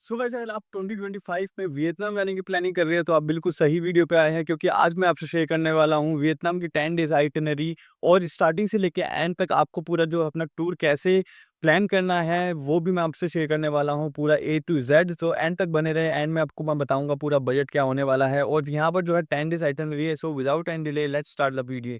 So guys अगर आप 2025 में वियतनाम जाने की प्लानिंग कर रहे हैं तो आप बिल्कुल सही वीडियो पे आए हैं क्योंकि आज मैं आपसे शेयर करने वाला हूँ वियतनाम की 10 डेज आइटिनरी और स्टार्टिंग से लेके एंड तक आपको पूरा जो अपना टूर कैसे प्लान करना है वो भी मैं आपसे शेयर करने वाला हूँ पूरा ए टू जेड। तो एंड तक बने रहे। एंड में आपको मैं बताऊंगा पूरा बजट क्या होने वाला है और यहाँ पर जो है 10 डेज आइटिनरी है। So without any delay let's start the video.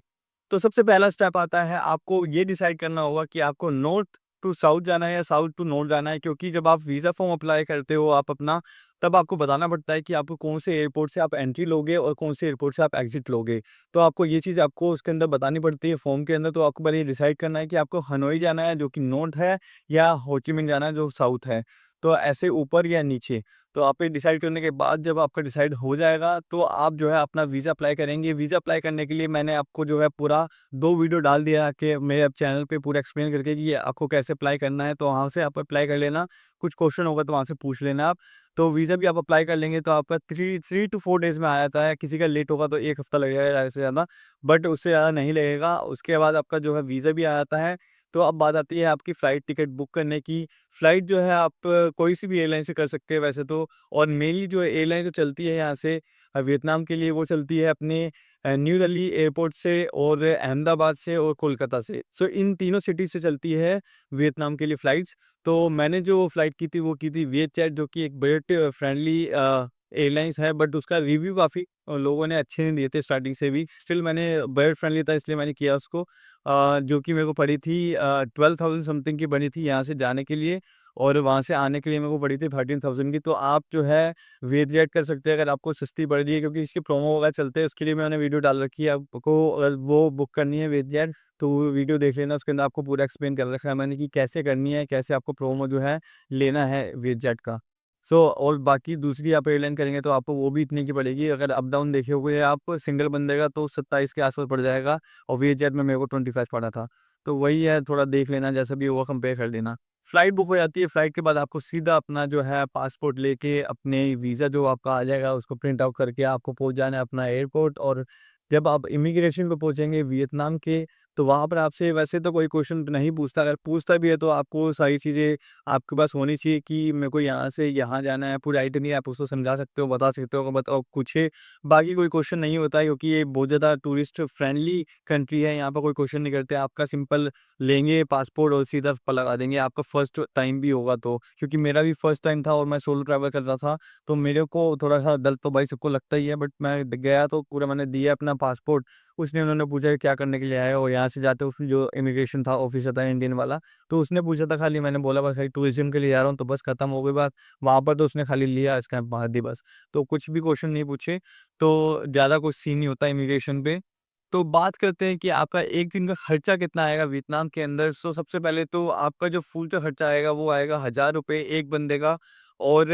तो सबसे पहला स्टेप आता है आपको ये डिसाइड करना होगा कि आपको नॉर्थ टू साउथ जाना है या साउथ टू नॉर्थ जाना है, क्योंकि जब आप वीज़ा फॉर्म अप्लाई करते हो आप अपना, तब आपको बताना पड़ता है कि आपको कौन से एयरपोर्ट से आप एंट्री लोगे और कौन से एयरपोर्ट से आप एग्जिट लोगे। तो आपको ये चीज़ आपको उसके अंदर बतानी पड़ती है फॉर्म के अंदर। तो आपको पहले ये डिसाइड करना है कि आपको हनोई जाना है जो कि नॉर्थ है या हो ची मिन्ह जाना है जो साउथ है। तो ऐसे ऊपर या नीचे। तो आप ये डिसाइड करने के बाद जब आपका डिसाइड हो जाएगा तो आप जो है अपना वीज़ा अप्लाई करेंगे। वीज़ा अप्लाई करने के लिए मैंने आपको जो है पूरा 2 वीडियो डाल दिया कि मेरे अब चैनल पे पूरा एक्सप्लेन करके कि ये आपको कैसे अप्लाई करना है। तो वहाँ से आप अप्लाई कर लेना। कुछ क्वेश्चन होगा तो वहाँ से पूछ लेना आप। तो वीज़ा भी आप अप्लाई कर लेंगे तो आपका 3 टू 4 डेज़ में आ जाता है। किसी का लेट होगा तो 1 हफ्ता लगेगा ज़्यादा से ज़्यादा, बट उससे ज़्यादा नहीं लगेगा। उसके बाद आपका जो है वीज़ा भी आ जाता है। तो अब बात आती है आपकी फ़्लाइट टिकट बुक करने की। फ़्लाइट जो है आप कोई सी भी एयरलाइन से कर सकते हैं वैसे तो। और मेनली जो एयरलाइन जो चलती है यहाँ से वियतनाम के लिए वो चलती है अपने न्यू दिल्ली एयरपोर्ट से और अहमदाबाद से और कोलकाता से। सो इन तीनों सिटी से चलती है वियतनाम के लिए फ़्लाइट्स। तो मैंने जो फ़्लाइट की थी वो की थी विएटजेट, जो कि एक बजट फ्रेंडली एयरलाइंस है, बट उसका रिव्यू काफ़ी लोगों ने अच्छे नहीं दिए थे स्टार्टिंग से भी। स्टिल मैंने बजट फ्रेंडली था इसलिए मैंने किया उसको। जो कि मेरे को पड़ी थी 12,000 समथिंग की बनी थी यहाँ से जाने के लिए। और वहाँ से आने के लिए मेरे को पड़ी थी 13,000 की। तो आप जो है विएटजेट कर सकते हैं अगर आपको सस्ती पड़ रही है, क्योंकि इसके प्रोमो वगैरह चलते हैं। उसके लिए मैंने वीडियो डाल रखी है। आपको अगर वो बुक करनी है विएटजेट तो वो वीडियो देख लेना। उसके अंदर आपको पूरा एक्सप्लेन कर रखा है मैंने कि कैसे करनी है, कैसे आपको प्रोमो जो है लेना है विएटजेट का। और बाकी दूसरी आप एयरलाइन करेंगे तो आपको वो भी इतने की पड़ेगी। अगर अप डाउन देखे हुए आप सिंगल बंदे का तो 27 के आस-पास पड़ जाएगा और विएटजेट में मेरे को 25 पड़ा था। तो वही है, थोड़ा देख लेना, जैसा भी होगा कंपेयर कर लेना। फ्लाइट बुक हो जाती है। फ्लाइट के बाद आपको सीधा अपना जो है पासपोर्ट लेके अपने वीज़ा जो आपका आ जाएगा उसको प्रिंट आउट करके आपको पहुँच जाना है अपना एयरपोर्ट। और जब आप इमिग्रेशन पे पहुँचेंगे वियतनाम के, तो वहाँ पर आपसे वैसे तो कोई क्वेश्चन नहीं पूछता। अगर पूछता भी है तो आपको सारी चीज़ें आपके पास होनी चाहिए कि मेरे को यहाँ से यहाँ जाना है, पूरी आइटनरी आप उसको समझा सकते हो, बता सकते हो, बताओ कुछ है। बाकी कोई क्वेश्चन नहीं होता है क्योंकि ये बहुत ज़्यादा टूरिस्ट फ्रेंडली कंट्री है। यहाँ पर कोई क्वेश्चन नहीं करते। आपका सिंपल लेंगे पासपोर्ट और सीधा लगा देंगे। आपका फर्स्ट टाइम भी होगा तो, क्योंकि मेरा भी फर्स्ट टाइम था और मैं सोलो ट्रैवल कर रहा था, तो मेरे को थोड़ा-सा डर तो भाई सबको लगता ही है। बट मैं गया तो पूरा मैंने दिया अपना पासपोर्ट। उसने उन्होंने पूछा कि क्या करने के लिए आए हो? यहाँ से जाते उसमें जो इमिग्रेशन था ऑफिसर था इंडियन वाला, तो उसने पूछा था खाली। मैंने बोला बस भाई टूरिज़्म के लिए जा रहा हूँ, तो बस खत्म हो गई बात। वहाँ पर तो उसने खाली लिया स्टैम्प मार दी बस। तो कुछ भी क्वेश्चन नहीं पूछे, तो ज़्यादा कुछ सीन नहीं होता इमिग्रेशन पे। तो बात करते हैं कि आपका 1 दिन का खर्चा कितना आएगा वियतनाम के अंदर। सो सबसे पहले तो आपका जो फूड का खर्चा आएगा वो आएगा ₹1000 1 बंदे का। और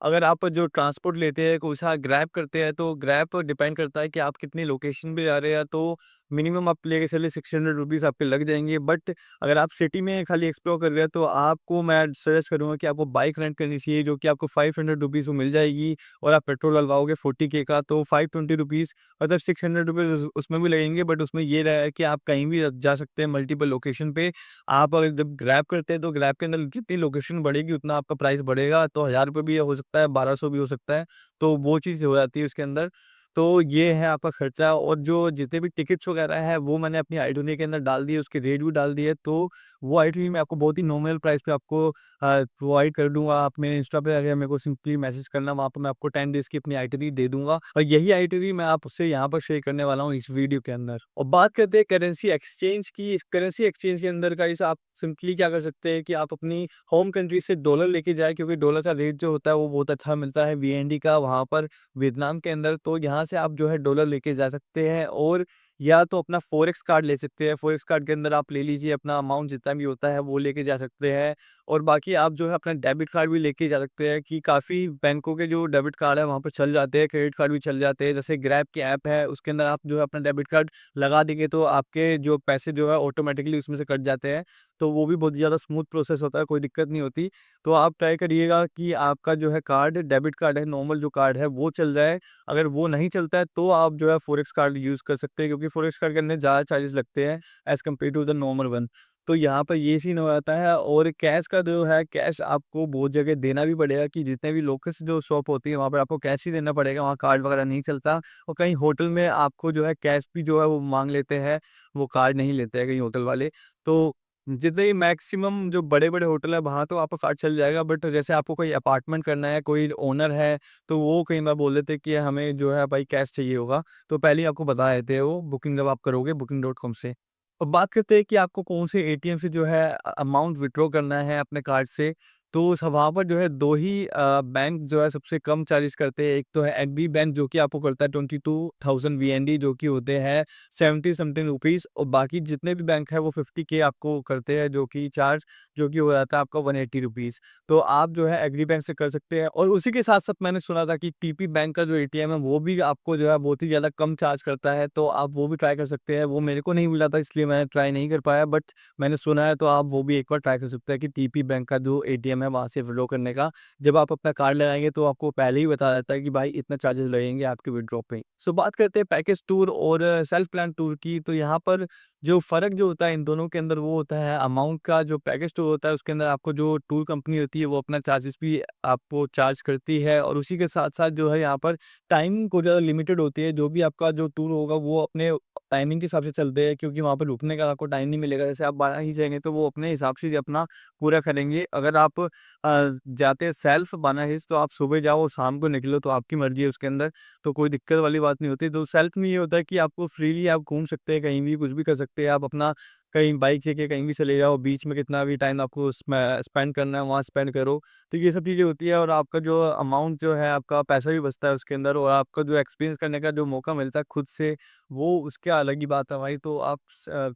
अगर आप जो ट्रांसपोर्ट लेते हैं, कोई सा ग्रैब करते हैं, तो ग्रैब पर डिपेंड करता है कि आप कितनी लोकेशन पे जा रहे हैं। तो मिनिमम आप लेके चलिए ₹600 आपके लग जाएँगे। बट अगर आप सिटी में खाली एक्सप्लोर कर रहे हैं तो आपको मैं सजेस्ट करूँगा कि आपको बाइक रेंट करनी चाहिए, जो कि आपको ₹500 में मिल जाएगी। और आप पेट्रोल डलवाओगे 40 के का तो ₹520, मतलब ₹600 उसमें भी लगेंगे। बट उसमें ये रहा है कि आप कहीं भी जा सकते हैं मल्टीपल लोकेशन पे। आप अगर जब ग्रैब करते हैं तो ग्रैब के अंदर जितनी लोकेशन बढ़ेगी उतना आपका प्राइस बढ़ेगा। तो ₹1000 भी हो सकता है, 1200 भी हो सकता है। तो वो चीज़ हो जाती है उसके अंदर। तो ये है आपका खर्चा। और जो जितने भी टिकट्स वगैरह है वो मैंने अपनी आइटनरी के अंदर डाल दिए, उसके रेट भी डाल दिए। तो वो आइटनरी मैं आपको बहुत ही नॉमिनल प्राइस पे आपको प्रोवाइड कर दूँगा। आप मेरे इंस्टा पे आके मेरे को सिंपली मैसेज करना, वहाँ पे मैं आपको 10 डेज़ की अपनी आइटनरी दे दूँगा। और यही आइटनरी मैं आपसे यहाँ पर शेयर करने वाला हूँ इस वीडियो के अंदर। और बात करते हैं करेंसी एक्सचेंज की। करेंसी एक्सचेंज के अंदर गाइस आप सिंपली क्या कर सकते हैं कि आप अपनी होम कंट्री से डॉलर लेके जाएँ, क्योंकि डॉलर का रेट जो होता है वो बहुत अच्छा मिलता है वीएनडी का वहाँ पर वियतनाम के अंदर। तो यहाँ से आप जो है डॉलर लेके जा सकते हैं। और या तो अपना फॉरेक्स कार्ड ले सकते हैं। फॉरेक्स कार्ड के अंदर आप ले लीजिए, अपना अमाउंट जितना भी होता है वो लेके जा सकते हैं। और बाकी आप जो है अपना डेबिट कार्ड भी लेके जा सकते हैं, कि काफ़ी बैंकों के जो डेबिट कार्ड है वहाँ पे चल जाते हैं, क्रेडिट कार्ड भी चल जाते हैं। जैसे ग्रैब की ऐप है उसके अंदर आप जो है अपना डेबिट कार्ड लगा देंगे तो आपके जो पैसे जो है ऑटोमेटिकली उसमें से कट जाते हैं। तो वो भी बहुत ज़्यादा स्मूथ प्रोसेस होता है, कोई दिक्कत नहीं होती। तो आप ट्राई करिएगा कि आपका जो है कार्ड, डेबिट कार्ड है, नॉर्मल जो कार्ड है वो चल जाए। अगर वो नहीं चलता है तो आप जो है फॉरेक्स कार्ड यूज़ कर सकते हैं, क्योंकि फॉरेक्स कार्ड के अंदर ज़्यादा चार्जेस लगते हैं as compare to the normal one. तो यहाँ पर ये सीन हो जाता है और कैश का जो है, कैश आपको बहुत जगह देना भी पड़ेगा कि जितने भी लोकल्स जो शॉप होती है वहाँ पर आपको कैश ही देना पड़ेगा, वहाँ कार्ड वगैरह नहीं चलता। और कहीं होटल में आपको जो है कैश भी जो है वो माँग लेते हैं, वो कार्ड नहीं लेते हैं कहीं होटल वाले। तो जितने ही मैक्सिमम जो बड़े-बड़े होटल है वहाँ तो आपका कार्ड चल जाएगा, बट जैसे आपको कोई अपार्टमेंट करना है, कोई ओनर है, तो वो कई बार बोल देते हैं कि हमें जो है भाई कैश चाहिए होगा, तो पहले ही आपको बता देते हैं वो बुकिंग जब आप करोगे booking.com से। अब बात करते हैं कि आपको कौन से एटीएम से जो है अमाउंट विथड्रॉ करना है अपने कार्ड से, तो वहाँ पर जो है 2 ही बैंक जो है सबसे कम चार्जेस करते हैं। एक तो है एनबी बैंक जो कि आपको करता है 22,000 वीएनडी जो कि होते हैं 70 समथिंग रुपीज़, और बाकी जितने भी बैंक है वो 50 के आपको करते हैं जो कि चार्ज, जो कि हो जाता है आपका 180 रुपीज़। तो आप जो है एग्री बैंक से कर सकते हैं, और उसी के साथ-साथ मैंने सुना था कि टीपी बैंक का जो एटीएम है वो भी आपको जो है बहुत ही ज़्यादा कम चार्ज करता है, तो आप वो भी ट्राई कर सकते हैं। वो मेरे को नहीं मिला था इसलिए मैंने ट्राई नहीं कर पाया, बट मैंने सुना है, तो आप वो भी एक बार ट्राई कर सकते हैं कि टीपी बैंक का जो एटीएम है वहाँ से विथड्रॉ करने का। जब आप अपना कार्ड लगाएँगे तो आपको पहले ही बता देता है कि भाई इतना चार्जेस लगेंगे आपके विथड्रॉ पे। सो बात करते हैं पैकेज टूर और सेल्फ प्लान टूर की, तो यहाँ पर जो फ़र्क जो होता है इन दोनों के अंदर वो होता है अमाउंट का। जो पैकेज टूर होता है उसके अंदर आपको जो टूर कंपनी होती है वो अपना चार्जेस भी आपको चार्ज करती है, और उसी के साथ-साथ जो है यहाँ पर टाइमिंग को ज़्यादा लिमिटेड होती है। जो भी आपका जो टूर होगा वो अपने टाइमिंग के हिसाब से चलते हैं, क्योंकि वहाँ पे रुकने का आपको टाइम नहीं मिलेगा। जैसे आप 12 ही जाएँगे तो वो अपने हिसाब से ही अपना पूरा करेंगे। अगर आप जाते हैं सेल्फ 12 हिल्स, तो आप सुबह जाओ और शाम को निकलो, तो आपकी मर्ज़ी है उसके अंदर, तो कोई दिक्कत वाली बात नहीं होती। तो सेल्फ में ये होता है कि आपको फ्रीली आप घूम सकते हैं, कहीं भी कुछ भी कर सकते हैं। आप अपना कहीं बाइक लेके कहीं भी चले जाओ, बीच में कितना भी टाइम आपको स्पेंड करना है वहाँ स्पेंड करो। तो ये सब चीज़ें होती है, और आपका जो अमाउंट जो है आपका पैसा भी बचता है उसके अंदर, और आपका जो एक्सपीरियंस करने का जो मौका मिलता है खुद से, वो उसकी अलग ही बात है भाई। तो आप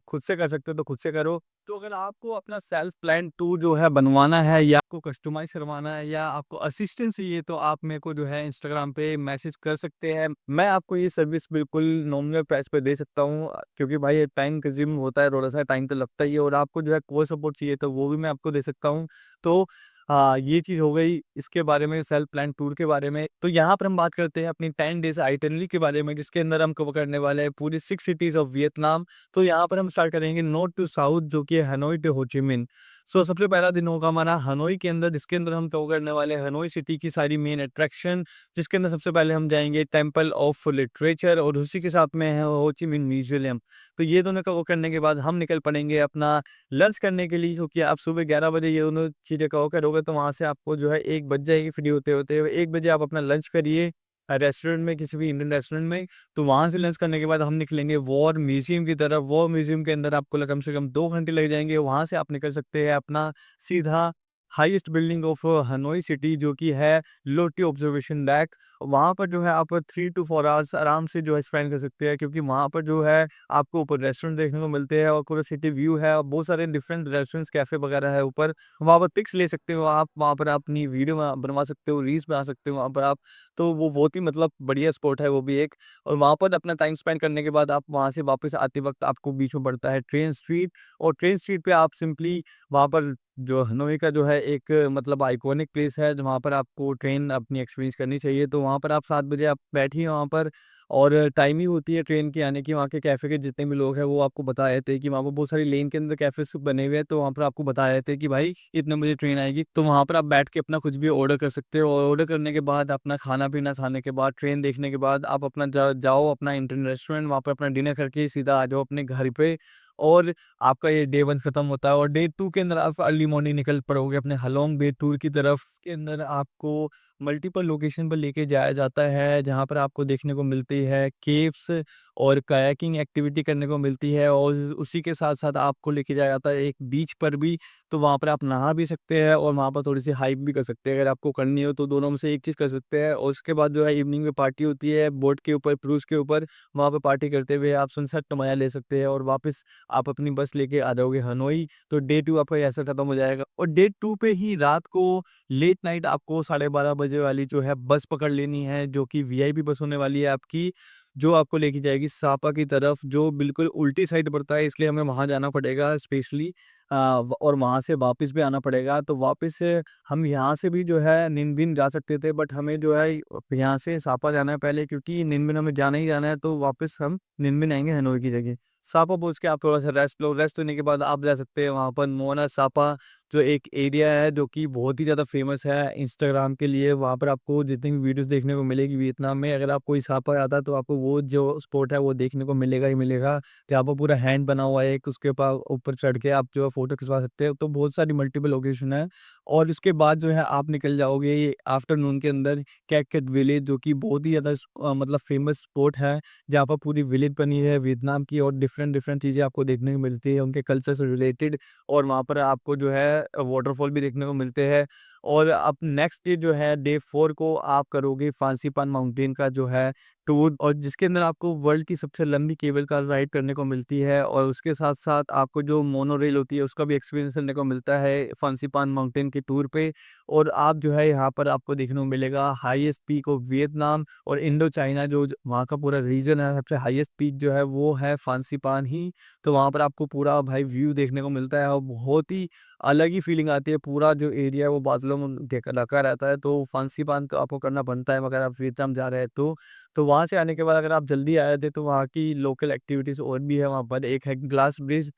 खुद से कर सकते हो तो खुद से करो। तो अगर आपको अपना सेल्फ प्लान टूर जो है बनवाना है, या आपको कस्टमाइज़ करवाना है, या आपको असिस्टेंस चाहिए, तो आप मेरे को जो है इंस्टाग्राम पे मैसेज कर सकते हैं। मैं आपको ये सर्विस बिल्कुल नॉमिनल प्राइस पे दे सकता हूँ, क्योंकि भाई ये टाइम कंज्यूम होता है, थोड़ा-सा टाइम तो लगता ही है, और आपको जो है कोर सपोर्ट चाहिए तो वो भी मैं आपको दे सकता हूँ। तो हाँ, ये चीज़ हो गई इसके बारे में, सेल्फ प्लान टूर के बारे में। तो यहाँ पर हम बात करते हैं अपनी 10 डेज़ आइटिनरी के बारे में, जिसके अंदर हम कवर करने वाले हैं पूरी 6 सिटीज़ ऑफ वियतनाम। तो यहाँ पर हम स्टार्ट करेंगे नॉर्थ टू साउथ, जो कि है हनोई टू हो ची मिन्ह। सो सबसे पहला दिन होगा हमारा हनोई के अंदर, जिसके अंदर हम कवर करने वाले हैं हनोई सिटी की सारी मेन अट्रैक्शन, जिसके अंदर सबसे पहले हम जाएँगे टेंपल ऑफ लिटरेचर, और उसी के साथ में है हो ची मिन्ह म्यूज़ियम। तो ये दोनों कवर करने के बाद हम निकल पड़ेंगे अपना लंच करने के लिए, क्योंकि आप सुबह 11 बजे ये दोनों चीज़ें कवर करोगे तो वहाँ से आपको जो है 1 बज जाएगी फ्री होते-होते। 1 बजे आप अपना लंच करिए रेस्टोरेंट में, किसी भी इंडियन रेस्टोरेंट में। तो वहाँ से लंच करने के बाद हम निकलेंगे वॉर म्यूज़ियम की तरफ। वॉर म्यूज़ियम के अंदर आपको कम से कम 2 घंटे लग जाएँगे। वहाँ से आप निकल सकते हैं अपना सीधा highest building of Hanoi city, जो कि है लोटी ऑब्जर्वेशन डेक। वहाँ पर जो है आप 3 टू 4 आवर्स आराम से जो है स्पेंड कर सकते हैं, क्योंकि वहाँ पर जो है आपको ऊपर रेस्टोरेंट देखने को मिलते हैं, और पूरा सिटी व्यू है, और बहुत सारे डिफरेंट रेस्टोरेंट्स, कैफ़े वगैरह है ऊपर। वहाँ पर पिक्स ले सकते हो आप, वहाँ पर आप अपनी वीडियो बनवा सकते हो, रील्स बना सकते हो वहाँ पर आप। तो वो बहुत ही मतलब बढ़िया स्पॉट है वो भी एक। और वहाँ पर अपना टाइम स्पेंड करने के बाद आप वहाँ से वापस आते वक़्त आपको बीच में पड़ता है ट्रेन स्ट्रीट, और ट्रेन स्ट्रीट पे आप सिंपली वहाँ पर जो हनोई का जो है एक मतलब आइकॉनिक प्लेस है, वहाँ पर आपको ट्रेन अपनी एक्सपीरियंस करनी चाहिए। तो वहाँ पर आप 7 बजे आप बैठिए वहाँ पर, और टाइमिंग होती है ट्रेन की आने की। वहाँ के कैफ़े के जितने भी लोग हैं वो आपको बता देते हैं कि वहाँ पर बहुत सारी लेन के अंदर कैफ़ेज़ बने हुए हैं, तो वहाँ पर आपको बता देते हैं कि भाई इतने बजे ट्रेन आएगी। तो वहाँ पर आप बैठ के अपना कुछ भी ऑर्डर कर सकते हो, और ऑर्डर करने के बाद अपना खाना-पीना खाने के बाद, ट्रेन देखने के बाद आप अपना जाओ अपना इंडियन रेस्टोरेंट, वहाँ पे अपना डिनर करके सीधा आ जाओ अपने घर पे, और आपका ये डे 1 खत्म होता है। और डे 2 के अंदर आप अर्ली मॉर्निंग निकल पड़ोगे अपने हलोंग बे टूर की तरफ। के अंदर आपको मल्टीपल लोकेशन पर लेके जाया जाता है, जहाँ पर आपको देखने को मिलती है केव्स, और कायाकिंग एक्टिविटी करने को मिलती है, और उसी के साथ-साथ आपको लेके जाया जाता है एक बीच पर भी। तो वहाँ पर आप नहा भी सकते हैं, और वहाँ पर थोड़ी-सी हाइक भी कर सकते हैं। अगर आपको करनी हो तो दोनों में से एक चीज़ कर सकते हैं, और उसके बाद जो है इवनिंग में पार्टी होती है बोट के ऊपर, क्रूज़ के ऊपर। वहाँ पे पार्टी करते हुए आप सनसेट का मज़ा ले सकते हैं, और वापस आप अपनी बस लेके आ जाओगे हनोई। तो डे 2 आपका ऐसा खत्म हो जाएगा, और डे 2 पे ही रात को लेट नाइट आपको 12:30 बजे वाली जो है बस पकड़ लेनी है, जो कि वीआईपी बस होने वाली है आपकी, जो आपको लेके जाएगी सापा की तरफ, जो बिल्कुल उल्टी साइड पड़ता है, इसलिए हमें वहाँ जाना पड़ेगा स्पेशली। और वहाँ से वापस भी आना पड़ेगा। तो वापस से हम यहाँ से भी जो है निन्बिन जा सकते थे, बट हमें जो है यहाँ से सापा जाना है पहले, क्योंकि निन्बिन हमें जाना ही जाना है, तो वापस हम निन्बिन आएँगे हनोई की जगह। सापा पहुँच के आप थोड़ा-सा रेस्ट लो, रेस्ट लेने के बाद आप जा सकते हैं वहाँ पर मोना सापा जो एक एरिया है जो कि बहुत ही ज़्यादा फ़ेमस है इंस्टाग्राम के लिए। वहाँ पर आपको जितनी भी वीडियोज़ देखने को मिलेगी वियतनाम में, अगर आप कोई सापा आता है तो आपको वो जो स्पॉट है वो देखने को मिलेगा ही मिलेगा। यहाँ पर पूरा हैंड बना हुआ है एक, उसके ऊपर चढ़ के आप जो है फ़ोटो खिंचवा सकते हो। तो बहुत सारी मल्टीपल लोकेशन है और उसके बाद जो है आप निकल जाओगे आफ्टरनून के अंदर कैट कैट विलेज, जो कि बहुत ही ज़्यादा मतलब फ़ेमस स्पॉट है, जहाँ पर पूरी विलेज बनी है वियतनाम की और डिफरेंट डिफरेंट चीज़ें आपको देखने को मिलती है उनके कल्चर से रिलेटेड। और वहाँ पर आपको जो है वाटरफॉल भी देखने को मिलते हैं। और अब नेक्स्ट डे जो है डे 4 को आप करोगे फांसीपान माउंटेन का जो है टूर, और जिसके अंदर आपको वर्ल्ड की सबसे लंबी केबल कार राइड करने को मिलती है और उसके साथ-साथ आपको जो मोनोरेल होती है उसका भी एक्सपीरियंस करने को मिलता है फांसीपान माउंटेन के टूर पे। और आप जो है यहाँ पर आपको देखने को मिलेगा हाईएस्ट पीक ऑफ वियतनाम और इंडो चाइना, जो वहाँ का पूरा रीजन है, सबसे हाईएस्ट पीक जो है वो है फांसीपान ही। तो वहाँ पर आपको पूरा भाई व्यू देखने को मिलता है और बहुत ही अलग ही फीलिंग आती है। पूरा जो एरिया है वो बादलों में ढका रहता है, तो फांसीपान तो आपको करना बनता है अगर आप वियतनाम जा रहे हैं तो। तो वहाँ से आने के बाद अगर आप जल्दी आ रहे थे तो वहाँ की लोकल एक्टिविटीज़ और भी है वहाँ पर। एक है ग्लास ब्रिज,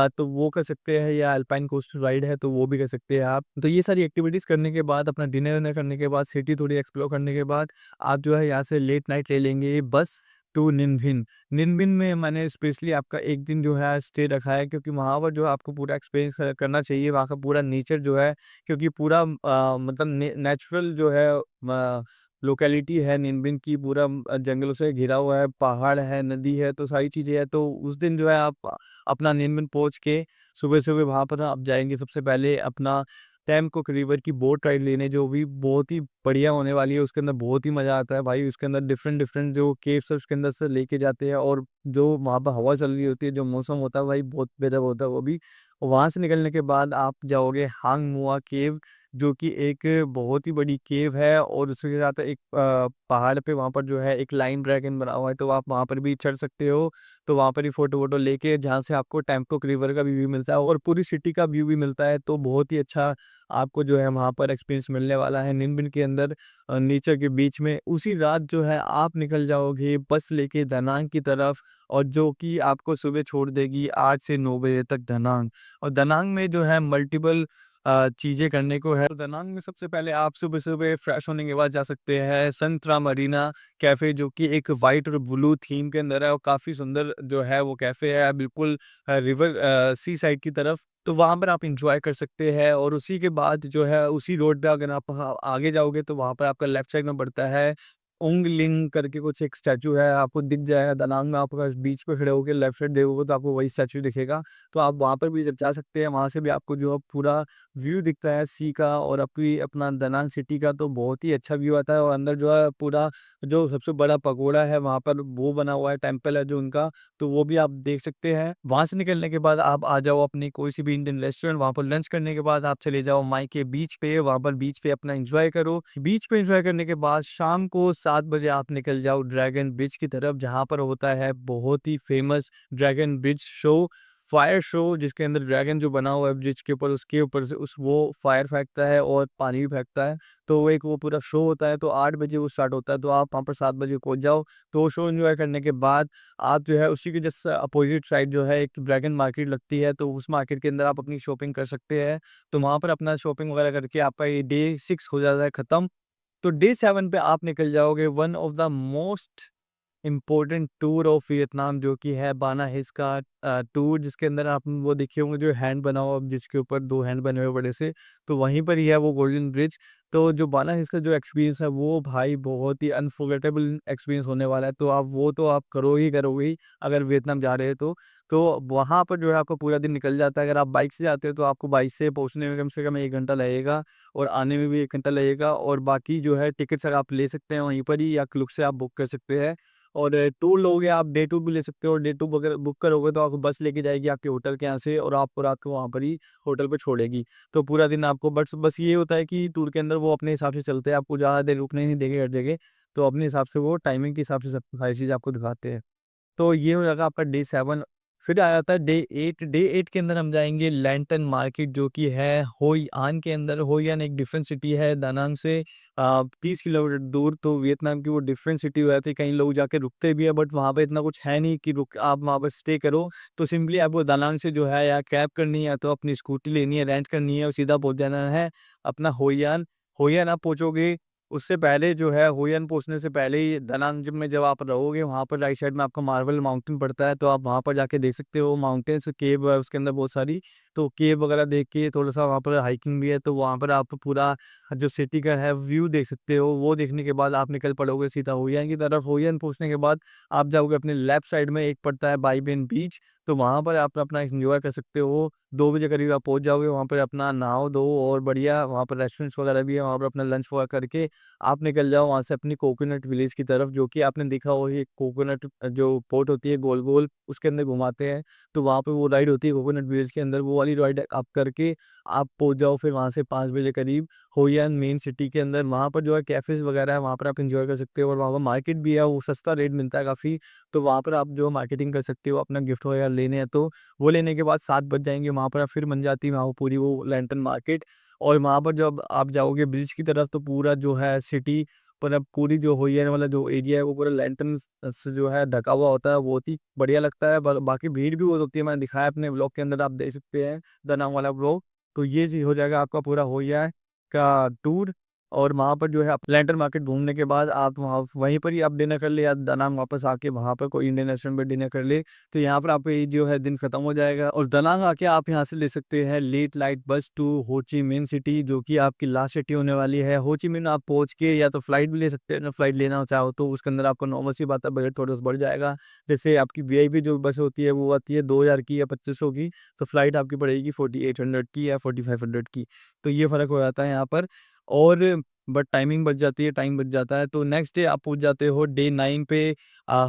तो वो कर सकते हैं, या अल्पाइन कोस्टर राइड है तो वो भी कर सकते हैं आप। तो ये सारी एक्टिविटीज़ करने के बाद अपना डिनर विनर करने के बाद सिटी थोड़ी एक्सप्लोर करने के बाद आप जो है यहाँ से लेट नाइट ले लेंगे बस टू निनभिन। निनभिन में मैंने स्पेशली आपका 1 दिन जो है स्टे रखा है, क्योंकि वहाँ पर जो है आपको पूरा एक्सपीरियंस करना चाहिए। वहाँ का पूरा नेचर जो है, क्योंकि पूरा मतलब नेचुरल जो है लोकेलिटी है निनबिन की, पूरा जंगलों से घिरा हुआ है, पहाड़ है, नदी है, तो सारी चीज़ें हैं। तो उस दिन जो है आप अपना निनबिन पहुँच के सुबह-सुबह वहाँ पर आप जाएँगे सबसे पहले अपना टैमकोक रिवर की बोट राइड लेने, जो भी बहुत ही बढ़िया होने वाली है। उसके अंदर बहुत ही मज़ा आता है भाई, उसके अंदर डिफरेंट-डिफरेंट जो केव्स है उसके अंदर से लेके जाते हैं, और जो वहाँ पर हवा चल रही होती है, जो मौसम होता है भाई बहुत गज़ब होता है वो भी। वहाँ से निकलने के बाद आप जाओगे हांग मुआ केव, जो कि एक बहुत ही बड़ी केव है, और उसके साथ एक पहाड़ पे वहाँ पर जो है एक लाइन ड्रैगन बना हुआ है, तो आप वहाँ पर भी चढ़ सकते हो। तो वहाँ पर ही फ़ोटो-वोटो लेके, जहाँ से आपको टैमकोक रिवर का भी व्यू मिलता है और पूरी सिटी का व्यू भी मिलता है, तो बहुत ही अच्छा आपको जो है वहाँ पर एक्सपीरियंस मिलने वाला है निनबिन के अंदर नेचर के बीच में। उसी रात जो है आप निकल जाओगे बस लेके दानांग की तरफ, और जो कि आपको सुबह छोड़ देगी 8 से 9 बजे तक दानांग। और दानांग में जो है मल्टीपल चीज़ें करने को है। तो दानांग में सबसे पहले आप सुबह-सुबह फ्रेश होने के बाद जा सकते हैं संतरा मरीना कैफ़े, जो कि एक व्हाइट और ब्लू थीम के अंदर है, और काफ़ी सुंदर जो है वो कैफ़े है, बिल्कुल रिवर सी साइड की तरफ। तो वहाँ पर आप एन्जॉय कर सकते हैं, और उसी के बाद जो है उसी रोड पे अगर आप आगे जाओगे तो वहाँ पर आपका लेफ्ट साइड में पड़ता है उंग लिंग करके कुछ एक स्टैचू है, आपको दिख जाएगा दानांग में। आप अगर बीच पे खड़े होके लेफ्ट साइड देखोगे तो आपको वही स्टैचू दिखेगा। तो आप वहाँ पर भी जब जा सकते हैं, वहाँ से भी आपको जो है पूरा व्यू दिखता है सी का और अपना दानांग सिटी का, तो बहुत ही अच्छा व्यू आता है। और अंदर जो है पूरा जो सबसे बड़ा पगोड़ा है वहाँ पर वो बना हुआ है, टेम्पल है जो उनका, तो वो भी आप देख सकते हैं। वहाँ से निकलने के बाद आप आ जाओ अपनी कोई सी भी इंडियन रेस्टोरेंट, वहाँ पर लंच करने के बाद आप चले जाओ मायके बीच पे, वहाँ पर बीच पे अपना एन्जॉय करो। बीच पे एन्जॉय करने के बाद शाम को 7 बजे आप निकल जाओ ड्रैगन ब्रिज की तरफ, जहाँ पर होता है बहुत ही famous dragon bridge show, fire show, जिसके अंदर ड्रैगन जो बना हुआ है ब्रिज के ऊपर, उसके ऊपर से उस वो फायर फेंकता है और पानी भी फेंकता है। तो वो एक वो पूरा शो होता है, तो 8 बजे वो स्टार्ट होता है, तो आप वहाँ पर 7 बजे पहुँच जाओ। तो शो एन्जॉय करने के बाद आप जो है उसी के जस्ट अपोज़िट साइड जो है एक ड्रैगन मार्केट लगती है, तो उस मार्केट के अंदर आप अपनी शॉपिंग कर सकते हैं। तो वहाँ पर अपना शॉपिंग वगैरह करके आपका ये डे 6 हो जाता है खत्म। तो डे 7 पे आप निकल जाओगे one of the most important tour of Vietnam, जो कि है बाना हिल्स का टूर, जिसके अंदर आप वो देखे होंगे जो हैंड बना हुआ, जिसके ऊपर 2 हैंड बने हुए बड़े से, तो वहीं पर ही है वो गोल्डन ब्रिज। तो जो बाना हिल्स का जो एक्सपीरियंस है वो भाई बहुत ही अनफॉरगेटेबल एक्सपीरियंस होने वाला है। तो आप करोगे ही अगर वियतनाम जा रहे हैं तो। तो वहाँ पर जो है आपका पूरा दिन निकल जाता है। अगर आप बाइक से जाते हो तो आपको बाइक से पहुँचने में कम से कम 1 घंटा लगेगा, और आने में भी 1 घंटा लगेगा, और बाकी जो है टिकट्स अगर आप ले सकते हैं वहीं पर ही, या क्लुक से आप बुक कर सकते हैं। और टूर लोगे आप, डे टूर भी ले सकते हो। डे टूर अगर बुक करोगे तो आपको बस लेके जाएगी आपके होटल के यहाँ से, और आपको रात को वहाँ पर ही होटल पे छोड़ेगी। तो पूरा दिन आपको बस ये होता है कि टूर के अंदर वो अपने हिसाब से चलते हैं, आपको ज़्यादा देर रुकने नहीं देंगे हर जगह। तो अपने हिसाब से वो टाइमिंग के हिसाब से सब सारी चीज़ आपको दिखाते हैं। तो ये हो जाएगा आपका डे 7। फिर आ जाता है डे 8। डे 8 के अंदर हम जाएँगे लैंटन मार्केट, जो कि है होई आन के अंदर। होई आन एक डिफरेंट सिटी है दा नांग से 30 किलोमीटर दूर। तो वियतनाम की वो डिफरेंट सिटी हो जाती है, कई लोग जाके रुकते भी हैं, बट वहाँ पे इतना कुछ है नहीं कि रुक आप वहाँ पर स्टे करो। तो सिंपली आपको दा नांग से जो है या कैब करनी है या तो अपनी स्कूटी लेनी है, रेंट करनी है और सीधा पहुँच जाना है अपना होई आन। होई आन आप पहुँचोगे, उससे पहले जो है होई आन पहुँचने से पहले ही दा नांग जब में जब आप रहोगे, वहाँ पर राइट साइड में आपका मार्बल माउंटेन पड़ता है, तो आप वहाँ पर जाके देख सकते हो माउंटेन्स, केव है उसके अंदर बहुत सारी। तो केव वगैरह देख के थोड़ा-सा वहाँ पर हाइकिंग भी है, तो वहाँ पर आप पूरा जो सिटी का है व्यू देख सकते हो। वो देखने के बाद आप निकल पड़ोगे सीधा हुई आन की तरफ। हुई आन पहुँचने के बाद आप जाओगे अपने लेफ्ट साइड में, एक पड़ता है बाई बेन बीच, तो वहाँ पर आप अपना एन्जॉय कर सकते हो। 2 बजे करीब आप पहुँच जाओगे, वहाँ पर अपना नहाओ-धो और बढ़िया वहाँ पर रेस्टोरेंट्स वगैरह भी है, वहाँ पर अपना लंच वगैरह करके आप निकल जाओ वहाँ से अपनी कोकोनट विलेज की तरफ, जो कि आपने देखा होगा ये कोकोनट जो बोट होती है गोल-गोल, उसके अंदर घुमाते हैं। तो वहाँ पे वो राइड होती है कोकोनट विलेज के अंदर, वो वाली राइड आप करके आप पहुँच जाओ फिर वहाँ से 5 बजे करीब होई एन मेन सिटी के अंदर। वहाँ पर जो है कैफ़ेज़ वगैरह है, वहाँ पर आप एन्जॉय कर सकते हो और वहाँ पर मार्केट भी है, वो सस्ता रेट मिलता है काफ़ी। तो वहाँ पर आप जो मार्केटिंग कर सकते हो, अपना गिफ्ट वगैरह लेने हैं तो, वो लेने के बाद 7 बज जाएँगे, वहाँ पर फिर बन जाती है वहाँ पूरी वो लैंटर्न मार्केट। और वहाँ पर जब आप जाओगे ब्रिज की तरफ, तो पूरा जो है सिटी पर अब पूरी जो होइयन वाला जो एरिया है वो पूरा लैंटर्न से जो है ढका हुआ होता है, बहुत ही बढ़िया लगता है। ब बाकी भीड़ भी बहुत होती है, मैंने दिखाया अपने व्लॉग के अंदर, आप देख सकते हैं द नाम वाला व्लॉग। तो ये चीज़ हो जाएगा आपका पूरा होइया का टूर। और वहाँ पर जो है आप लैंटर्न मार्केट घूमने के बाद आप वहाँ वहीं पर ही आप डिनर कर ले, या दा नांग वापस आके वहाँ पर कोई इंडियन रेस्टोरेंट में डिनर कर ले। तो यहाँ पर आपका ये जो है दिन खत्म हो जाएगा और दा नांग आके आप यहाँ से ले सकते हैं लेट नाइट बस टू हो ची मिन सिटी, जो कि आपकी लास्ट सिटी होने वाली है। हो ची मिन आप पहुँच के या तो फ्लाइट भी ले सकते हैं, ना फ्लाइट लेना चाहो तो उसके अंदर आपको नॉर्मल सी बात है बजट थोड़ा-सा बढ़ जाएगा। जैसे आपकी वीआईपी जो बस होती है वो आती है 2000 की या 2500 की, तो फ्लाइट आपकी पड़ेगी 4800 की या 4500 की। तो ये फ़र्क हो जाता है यहाँ पर। और बट टाइमिंग बच जाती है, टाइम बच जाता है। तो नेक्स्ट डे आप पहुँच जाते हो डे 9 पे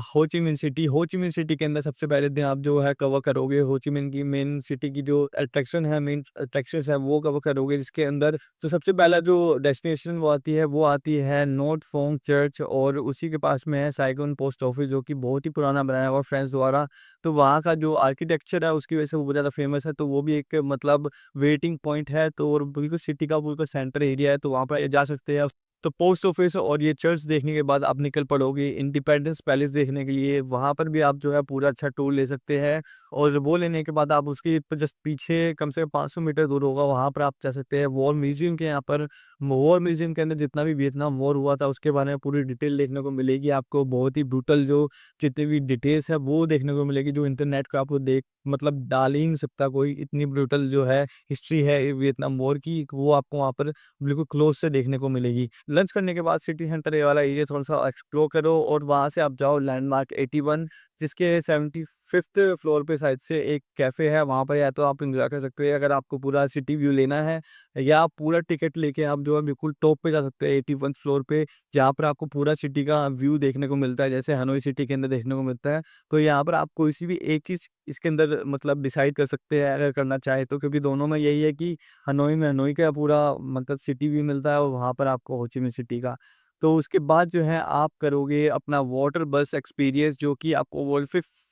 हो ची मिन सिटी। हो ची मिन सिटी के अंदर सबसे पहले दिन आप जो है कवर करोगे हो ची मिन की मेन सिटी की जो अट्रैक्शन है, मेन अट्रैक्शंस है वो कवर करोगे, जिसके अंदर तो सबसे पहला जो डेस्टिनेशन वो आती है नॉर्थ फोंग चर्च, और उसी के पास में है साइगोन पोस्ट ऑफिस, जो कि बहुत ही पुराना बनाया हुआ फ्रेंड्स द्वारा। तो वहाँ का जो आर्किटेक्चर है उसकी वजह से वो बहुत ज़्यादा फेमस है, तो वो भी एक मतलब वेटिंग पॉइंट है। तो और बिल्कुल सिटी का बिल्कुल सेंटर एरिया है, तो वहाँ पर जा सकते हैं आप। तो पोस्ट ऑफिस और ये चर्च देखने के बाद आप निकल पड़ोगे इंडिपेंडेंस पैलेस देखने के लिए। वहाँ पर भी आप जो है पूरा अच्छा टूर ले सकते हैं, और वो लेने के बाद आप उसके जस्ट पीछे कम से कम 500 मीटर दूर होगा, वहाँ पर आप जा सकते हैं वॉर म्यूजियम के यहाँ पर। वॉर म्यूजियम के अंदर जितना भी वियतनाम वॉर हुआ था उसके बारे में पूरी डिटेल देखने को मिलेगी आपको। बहुत ही ब्रूटल जो जितनी भी डिटेल्स है वो देखने को मिलेगी, जो इंटरनेट पे आपको देख मतलब डाल ही नहीं सकता कोई। इतनी ब्रूटल जो है हिस्ट्री है वियतनाम वॉर की, वो आपको वहाँ पर बिल्कुल क्लोज से देखने को मिलेगी। लंच करने के बाद सिटी सेंटर ये वाला एरिया थोड़ा-सा एक्सप्लोर करो, और वहाँ से आप जाओ लैंडमार्क 81, जिसके 75th फ्लोर पे शायद से एक कैफ़े है, वहाँ पर या तो आप एन्जॉय कर सकते हो अगर आपको पूरा सिटी व्यू लेना है, या आप पूरा टिकट लेके आप जो है बिल्कुल टॉप पे जा सकते हैं 81th फ्लोर पे, जहाँ पर आपको पूरा सिटी का व्यू देखने को मिलता है, जैसे हनोई सिटी के अंदर देखने को मिलता है। तो यहाँ पर आप कोई सी भी एक चीज़ इसके अंदर मतलब डिसाइड कर सकते हैं अगर करना चाहें तो, क्योंकि दोनों में यही है कि हनोई में हनोई का पूरा मतलब सिटी व्यू मिलता है और वहाँ पर आपको हो ची मिन सिटी का। तो उसके बाद जो है आप करोगे अपना वाटर बस एक्सपीरियंस, जो कि आपको वो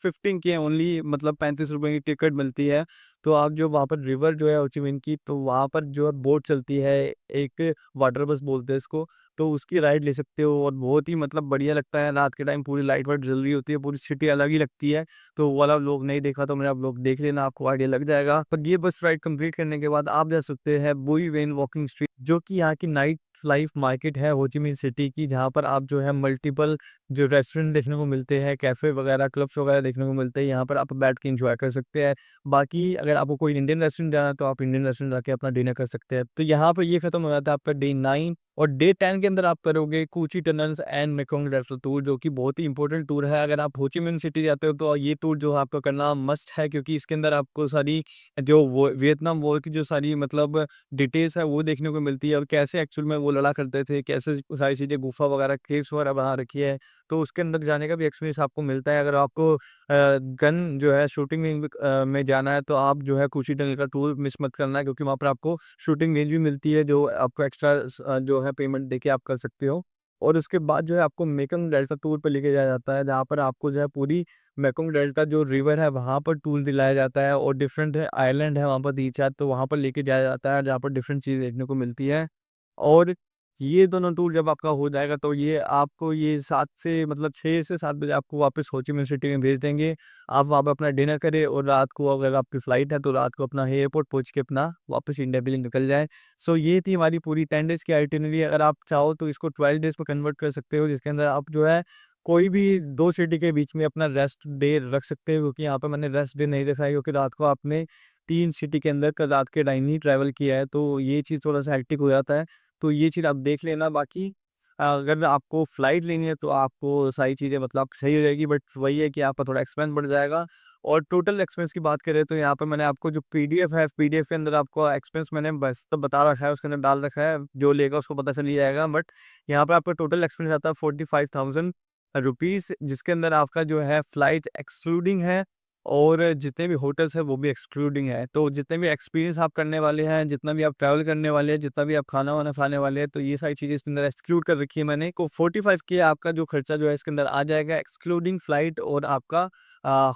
15 के ओनली मतलब ₹35 की टिकट मिलती है। तो आप जो वहाँ पर रिवर जो है हो ची मिन की, तो वहाँ पर जो है बोट चलती है, एक वाटर बस बोलते हैं इसको, तो उसकी राइड ले सकते हो और बहुत ही मतलब बढ़िया लगता है। रात के टाइम पूरी लाइट वाइट जल रही होती है, पूरी सिटी अलग ही लगती है। तो वो वाला व्लॉग नहीं देखा तो मेरा व्लॉग देख लेना, आपको आइडिया लग जाएगा। पर ये बस राइड कंप्लीट करने के बाद आप जा सकते हैं बुई वेन वॉकिंग स्ट्रीट, जो कि यहाँ की नाइट लाइफ मार्केट है हो ची मिन सिटी की, जहाँ पर आप जो है मल्टीपल जो रेस्टोरेंट देखने को मिलते हैं, कैफ़े वगैरह, क्लब्स वगैरह देखने को मिलते हैं। यहाँ पर आप बैठ के एन्जॉय कर सकते हैं। बाकी अगर आपको कोई इंडियन रेस्टोरेंट जाना है तो आप इंडियन रेस्टोरेंट जाके अपना डिनर कर सकते हैं। तो यहाँ पर ये खत्म हो जाता है आपका डे 9, और डे 10 के अंदर आप करोगे Cu Chi tunnels and Mekong river tour, जो कि बहुत ही इंपॉर्टेंट टूर है। अगर आप हो ची मिन सिटी जाते हो तो ये टूर जो है आपको करना मस्ट है, क्योंकि इसके अंदर आपको सारी जो वो वियतनाम वॉर की जो सारी मतलब डिटेल्स है वो देखने को मिलती है, और कैसे एक्चुअल में वो लड़ा करते थे, कैसे सारी चीज़ें गुफा वगैरह केव्स वगैरह बना रखी है। तो उसके अंदर जाने का भी एक्सपीरियंस आपको मिलता है। अगर आपको गन जो है शूटिंग रेंज में जाना है तो आप जो है कुशी टनल का टूर मिस मत करना है, क्योंकि वहाँ पर आपको शूटिंग रेंज भी मिलती है, जो आपको एक्स्ट्रा जो है पेमेंट देके आप कर सकते हो। और उसके बाद जो है आपको मेकंग डेल्टा टूर पे लेके जाया जाता है, जहाँ पर आपको जो है पूरी मेकंग डेल्टा जो रिवर है वहाँ पर टूर दिलाया जाता है, और डिफरेंट आइलैंड है वहाँ पर 3-4, तो वहाँ पर लेके जाया जाता है, जहाँ पर डिफरेंट चीज़ देखने को मिलती है। और ये दोनों टूर जब आपका हो जाएगा तो ये आपको ये 7 से मतलब 6 से 7 बजे आपको वापस हो ची मिन सिटी में भेज देंगे। आप वहाँ पे अपना डिनर करें, और रात को अगर आपकी फ्लाइट है तो रात को अपना एयरपोर्ट पहुँच के अपना वापस इंडिया के लिए निकल जाएँ। सो ये थी हमारी पूरी 10 डेज़ की आइटिनरी। अगर आप चाहो तो इसको 12 डेज़ में कन्वर्ट कर सकते हो, जिसके अंदर आप जो है कोई भी 2 सिटी के बीच में अपना रेस्ट डे रख सकते हो, क्योंकि यहाँ पे मैंने रेस्ट डे नहीं रखा है, क्योंकि रात को आपने 3 सिटी के अंदर कल रात के टाइम ही ट्रैवल किया है, तो ये चीज़ थोड़ा-सा हेक्टिक हो जाता है। तो ये चीज़ आप देख लेना। बाकी अगर आपको फ्लाइट लेनी है तो आपको सारी चीज़ें मतलब सही हो जाएगी, बट वही है कि आपका थोड़ा एक्सपेंस बढ़ जाएगा। और टोटल एक्सपेंस की बात करें तो यहाँ पे मैंने आपको जो पीडीएफ है, पीडीएफ के अंदर आपको एक्सपेंस मैंने बस तो बता रखा है, उसके अंदर डाल रखा है, जो लेगा उसको पता चल ही जाएगा। बट यहाँ पे आपका टोटल एक्सपेंस आता है 45,000 रुपीज़, जिसके अंदर आपका जो है फ्लाइट एक्सक्लूडिंग है, और जितने भी होटल्स हैं वो भी एक्सक्लूडिंग है। तो जितने भी एक्सपीरियंस आप करने वाले हैं, जितना भी आप ट्रैवल करने वाले हैं, जितना भी आप खाना-वाना खाने वाले हैं, तो ये सारी चीज़ें इसके अंदर एक्सक्लूड कर रखी है मैंने। को 45 के आपका जो खर्चा जो है इसके अंदर आ जाएगा, एक्सक्लूडिंग फ्लाइट और आपका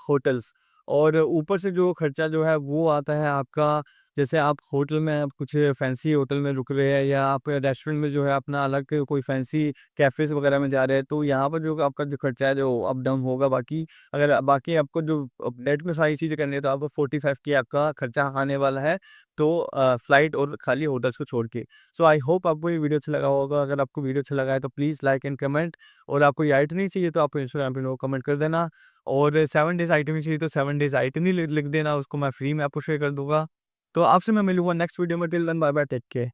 होटल्स। और ऊपर से जो खर्चा जो है वो आता है आपका, जैसे आप होटल में आप कुछ फैंसी होटल में रुक रहे हैं, या आप रेस्टोरेंट में जो है अपना अलग कोई फैंसी कैफ़ेज़ वगैरह में जा रहे हैं, तो यहाँ पर जो आपका जो खर्चा है जो अप डाउन होगा। बाकी अगर बाकी आपको जो नेट में सारी चीज़ें करनी है तो आपको 45 की आपका खर्चा आने वाला है, तो फ्लाइट और खाली होटल्स को छोड़ के। सो आई होप आपको ये वीडियो अच्छा लगा होगा। अगर आपको वीडियो अच्छा लगा है तो प्लीज़ लाइक एंड कमेंट, और आपको ये आइटम नहीं चाहिए तो आप इंस्टाग्राम पे नो कमेंट कर देना, और 7 डेज़ आइटम ही चाहिए तो 7 डेज़ आइटम ही लिख देना, उसको मैं फ्री में आपको शेयर कर दूँगा। तो आपसे मैं मिलूँगा नेक्स्ट वीडियो में। Till then bye bye, take care.